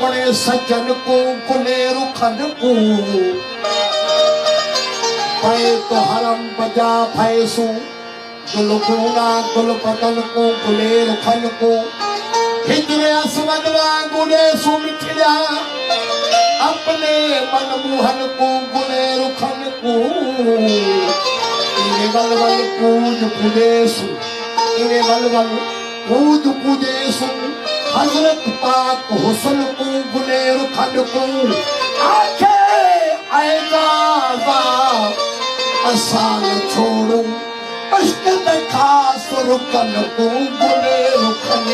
अपने सज्जन को कुले रुखन को पै तो हरम बजा फैसू गुलगुना गुल पतन को गुले रुखन को हिजरे असमदवा गुले सुमिठिया अपने मन मुहन को गुले रुखन को इने बलबल कूद कुदेसु इने बलबल कूद कुदेसु हजरत पाक हुस्न को गुले रुखन को आखे ऐजाज़ा असान छोड़ू अश्क खास रुकन को गुले रुखन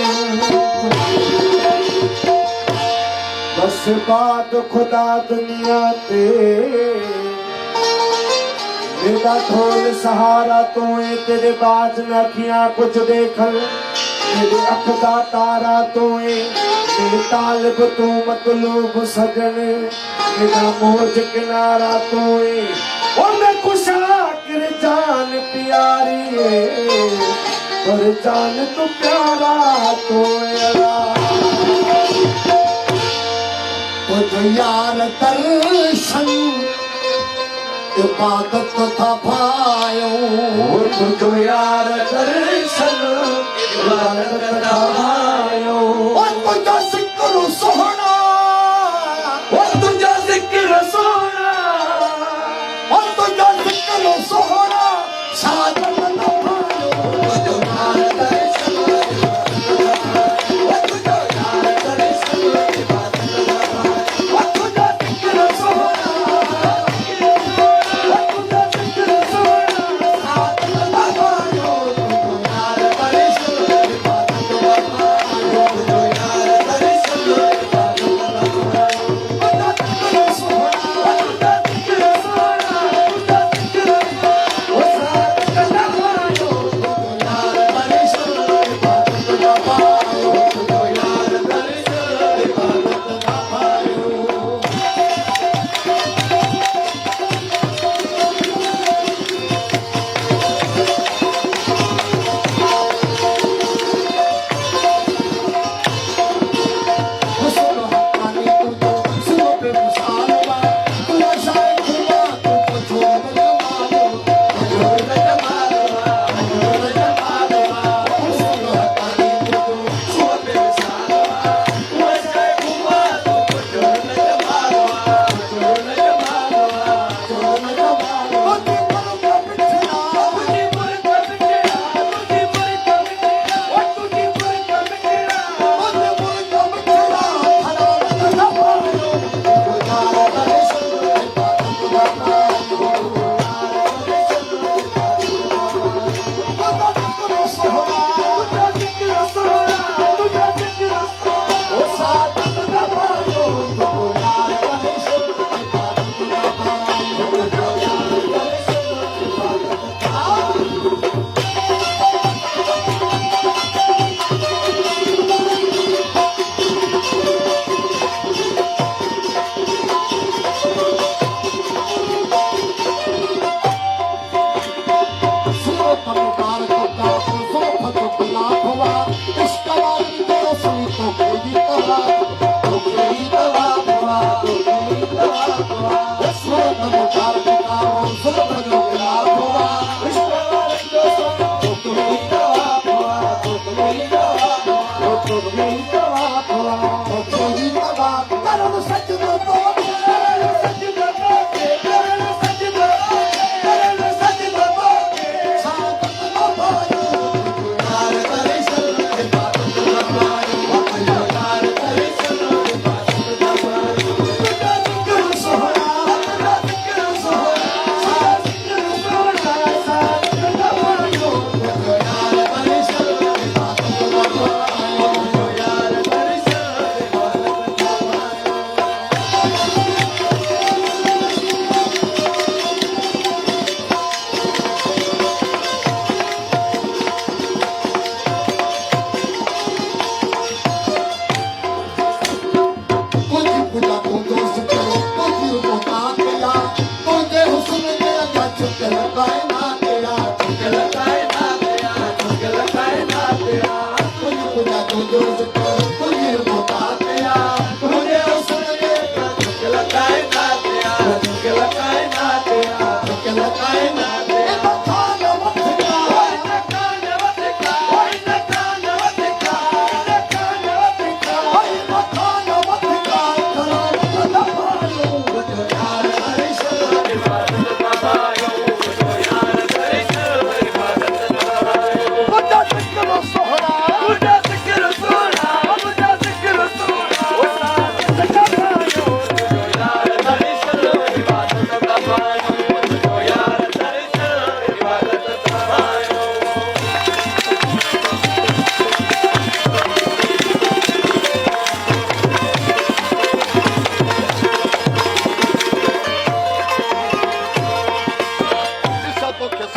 बस बात खुदा दुनिया ते मेरा ढोल सहारा तो है तेरे बाज न किया कुछ देखल मेरे अख दा तारा तो है मेरे तालिब तू मतलूब सजन मेरा मौज किनारा तो है और मैं कुशाकिर जान प्यारी है पर जान तो प्यारा तो है यार दर्शन इबादत था पायो तुझो यार दर्शन इबादत था पायो और तुझा जिक्र सोहना और तुझा जिक्र सोहना और तुझा जिक्र सोहना साधन था पायो तुझो यार दर्शन और तुझो यार दर्शन इबादत था पायो और तुझा जिक्र सोहना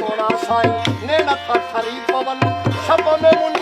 सोना साई ने नथा खरी पवन शब में मुंडी